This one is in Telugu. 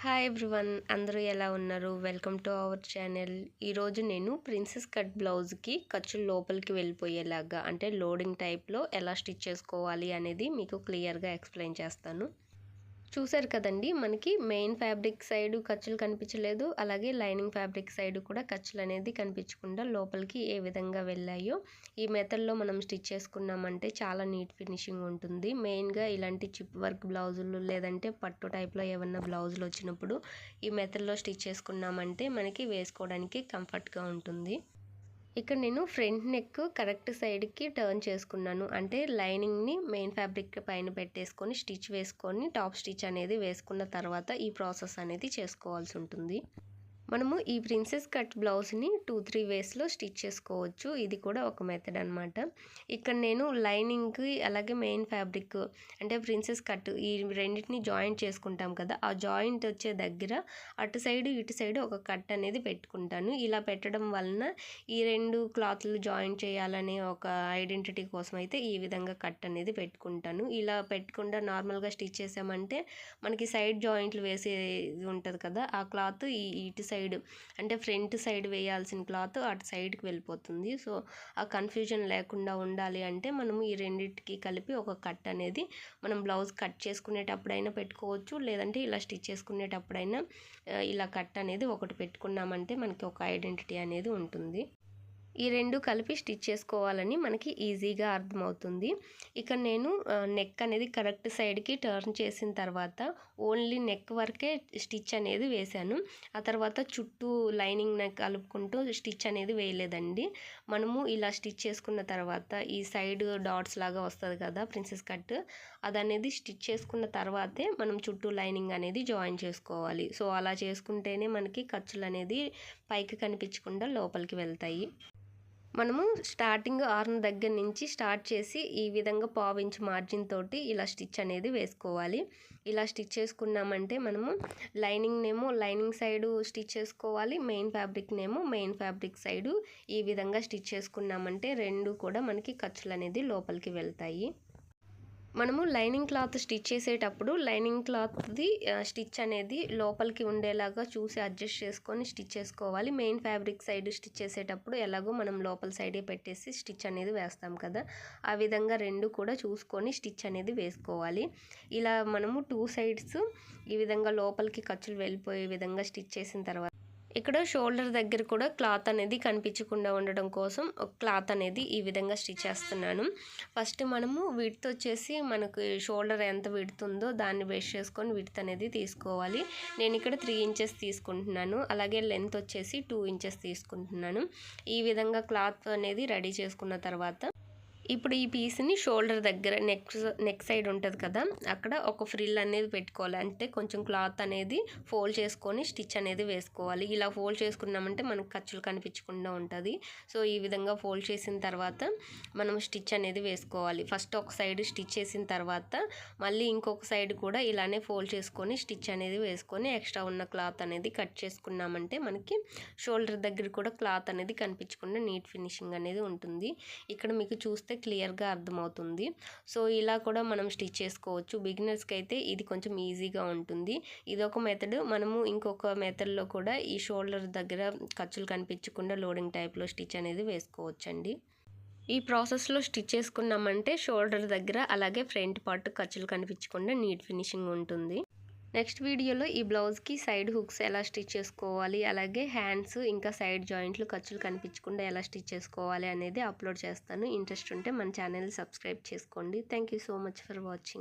హాయ్ ఎవ్రీవన్, అందరూ ఎలా ఉన్నారు? Welcome to our channel. ఈరోజు నేను ప్రిన్సెస్ కట్ బ్లౌజ్కి ఖర్చులు లోపలికి వెళ్ళిపోయేలాగా అంటే లోడింగ్ టైప్లో ఎలా స్టిచ్ చేసుకోవాలి అనేది మీకు క్లియర్గా ఎక్స్ప్లెయిన్ చేస్తాను. చూసారు కదండి, మనకి మెయిన్ ఫ్యాబ్రిక్ సైడ్ ఖర్చులు కనిపించలేదు, అలాగే లైనింగ్ ఫ్యాబ్రిక్ సైడ్ కూడా ఖర్చులు అనేది కనిపించకుండా లోపలికి ఏ విధంగా వెళ్ళాయో ఈ మెథడ్లో మనం స్టిచ్ చేసుకున్నామంటే చాలా నీట్ ఫినిషింగ్ ఉంటుంది. మెయిన్గా ఇలాంటి చిప్ వర్క్ బ్లౌజులు లేదంటే పట్టు టైప్లో ఏమన్నా బ్లౌజులు వచ్చినప్పుడు ఈ మెథడ్లో స్టిచ్ చేసుకున్నామంటే మనకి వేసుకోవడానికి కంఫర్ట్గా ఉంటుంది. ఇక్కడ నేను ఫ్రంట్ నెక్ కరెక్ట్ సైడ్కి టర్న్ చేసుకున్నాను. అంటే లైనింగ్ని మెయిన్ ఫ్యాబ్రిక్ పైన పెట్టేసుకొని స్టిచ్ వేసుకొని టాప్ స్టిచ్ అనేది వేసుకున్న తర్వాత ఈ ప్రాసెస్ అనేది చేసుకోవాల్సి ఉంటుంది. మనము ఈ ప్రిన్సెస్ కట్ బ్లౌజ్ని 2-3 వేస్లో స్టిచ్ చేసుకోవచ్చు. ఇది కూడా ఒక మెథడ్ అనమాట. ఇక్కడ నేను లైనింగ్కి అలాగే మెయిన్ ఫ్యాబ్రిక్ అంటే ప్రిన్సెస్ కట్ ఈ రెండింటిని జాయింట్ చేసుకుంటాం కదా, ఆ జాయింట్ వచ్చే దగ్గర అటు సైడ్ ఇటు సైడ్ ఒక కట్ అనేది పెట్టుకుంటాను. ఇలా పెట్టడం వలన ఈ రెండు క్లాత్లు జాయింట్ చేయాలనే ఒక ఐడెంటిటీ కోసం అయితే ఈ విధంగా కట్ అనేది పెట్టుకుంటాను. ఇలా పెట్టకుండా నార్మల్గా స్టిచ్ చేసామంటే మనకి సైడ్ జాయింట్లు వేసేది ఉంటుంది కదా, ఆ క్లాత్ ఇటు సైడ్ అంటే ఫ్రంట్ సైడ్ వేయాల్సిన క్లాత్ అటు సైడ్కి వెళ్ళిపోతుంది. సో ఆ కన్ఫ్యూజన్ లేకుండా ఉండాలి అంటే మనము ఈ రెండింటికి కలిపి ఒక కట్ అనేది మనం బ్లౌజ్ కట్ చేసుకునేటప్పుడైనా పెట్టుకోవచ్చు, లేదంటే ఇలా స్టిచ్ చేసుకునేటప్పుడైనా ఇలా కట్ అనేది ఒకటి పెట్టుకున్నామంటే మనకి ఒక ఐడెంటిటీ అనేది ఉంటుంది. ఈ రెండు కలిపి స్టిచ్ చేసుకోవాలని మనకి ఈజీగా అర్థమవుతుంది. ఇక నేను నెక్ అనేది కరెక్ట్ సైడ్కి టర్న్ చేసిన తర్వాత ఓన్లీ నెక్ వరకే స్టిచ్ అనేది వేశాను. ఆ తర్వాత చుట్టూ లైనింగ్ నెక్ కలుపుకుంటూ స్టిచ్ అనేది వేయలేదండి. మనము ఇలా స్టిచ్ చేసుకున్న తర్వాత ఈ సైడ్ డాట్స్ లాగా వస్తుంది కదా ప్రిన్సెస్ కట్, అదనేది స్టిచ్ చేసుకున్న తర్వాతే మనం చుట్టూ లైనింగ్ అనేది జాయిన్ చేసుకోవాలి. సో అలా చేసుకుంటేనే మనకి ఖర్చులు అనేది పైకి కనిపించకుండా లోపలికి వెళ్తాయి. మనము స్టార్టింగ్ ఆర్మ్ దగ్గర నుంచి స్టార్ట్ చేసి ఈ విధంగా పావించి మార్జిన్ తోటి ఇలా స్టిచ్ అనేది వేసుకోవాలి. ఇలా స్టిచ్ చేసుకున్నామంటే మనము లైనింగ్ సైడు స్టిచ్ చేసుకోవాలి, మెయిన్ ఫ్యాబ్రిక్నేమో మెయిన్ ఫ్యాబ్రిక్ సైడు ఈ విధంగా స్టిచ్ చేసుకున్నామంటే రెండు కూడా మనకి ఖర్చులు అనేది లోపలికి వెళ్తాయి. మనము లైనింగ్ క్లాత్ స్టిచ్ చేసేటప్పుడు లైనింగ్ క్లాత్ది స్టిచ్ అనేది లోపలికి ఉండేలాగా చూసి అడ్జస్ట్ చేసుకొని స్టిచ్ చేసుకోవాలి. మెయిన్ ఫ్యాబ్రిక్ సైడ్ స్టిచ్ చేసేటప్పుడు ఎలాగో మనం లోపల సైడే పెట్టేసి స్టిచ్ అనేది వేస్తాం కదా, ఆ విధంగా రెండు కూడా చూసుకొని స్టిచ్ అనేది వేసుకోవాలి. ఇలా మనము 2 సైడ్స్ ఈ విధంగా లోపలికి ఖర్చులు వెళ్ళిపోయే విధంగా స్టిచ్ చేసిన తర్వాత ఇక్కడ షోల్డర్ దగ్గర కూడా క్లాత్ అనేది కనిపించకుండా ఉండడం కోసం ఒక క్లాత్ అనేది ఈ విధంగా స్టిచ్ చేస్తున్నాను. ఫస్ట్ మనము విడ్త్ వచ్చేసి మనకు షోల్డర్ ఎంత విడ్త్ ఉందో దాన్ని బేస్ చేసుకొని విడ్త్ అనేది తీసుకోవాలి. నేను ఇక్కడ 3 ఇంచెస్ తీసుకుంటున్నాను, అలాగే లెంత్ వచ్చేసి 2 ఇంచెస్ తీసుకుంటున్నాను. ఈ విధంగా క్లాత్ అనేది రెడీ చేసుకున్న తర్వాత ఇప్పుడు ఈ పీస్ని షోల్డర్ దగ్గర నెక్ సైడ్ ఉంటుంది కదా, అక్కడ ఒక ఫ్రిల్ అనేది పెట్టుకోవాలి. అంటే కొంచెం క్లాత్ అనేది ఫోల్డ్ చేసుకొని స్టిచ్ అనేది వేసుకోవాలి. ఇలా ఫోల్డ్ చేసుకున్నామంటే మనకు ఖర్చులు కనిపించకుండా ఉంటుంది. సో ఈ విధంగా ఫోల్డ్ చేసిన తర్వాత మనం స్టిచ్ అనేది వేసుకోవాలి. ఫస్ట్ ఒక సైడ్ స్టిచ్ చేసిన తర్వాత మళ్ళీ ఇంకొక సైడ్ కూడా ఇలానే ఫోల్డ్ చేసుకొని స్టిచ్ అనేది వేసుకొని ఎక్స్ట్రా ఉన్న క్లాత్ అనేది కట్ చేసుకున్నామంటే మనకి షోల్డర్ దగ్గర కూడా క్లాత్ అనేది కనిపించకుండా నీట్ ఫినిషింగ్ అనేది ఉంటుంది. ఇక్కడ మీకు చూస్తే క్లియర్గా అర్థమవుతుంది. సో ఇలా కూడా మనం స్టిచ్ చేసుకోవచ్చు. బిగినర్స్కి అయితే ఇది కొంచెం ఈజీగా ఉంటుంది. ఇదొక మెథడ్. మనము ఇంకొక మెథడ్లో కూడా ఈ షోల్డర్ దగ్గర ఖర్చులు కనిపించకుండా లోడింగ్ టైప్లో స్టిచ్ అనేది వేసుకోవచ్చండి. ఈ ప్రాసెస్లో స్టిచ్ చేసుకున్నామంటే షోల్డర్ దగ్గర అలాగే ఫ్రంట్ పార్ట్ ఖర్చులు కనిపించకుండా నీట్ ఫినిషింగ్ ఉంటుంది. నెక్స్ట్ వీడియోలో ఈ బ్లౌజ్కి సైడ్ హుక్స్ ఎలా స్టిచ్ చేసుకోవాలి, అలాగే హ్యాండ్స్ ఇంకా సైడ్ జాయింట్లు ఖర్చులు కనిపించకుండా ఎలా స్టిచ్ చేసుకోవాలి అనేది అప్లోడ్ చేస్తాను. ఇంట్రెస్ట్ ఉంటే మన ఛానల్ సబ్స్క్రైబ్ చేసుకోండి. Thank you so much for watching.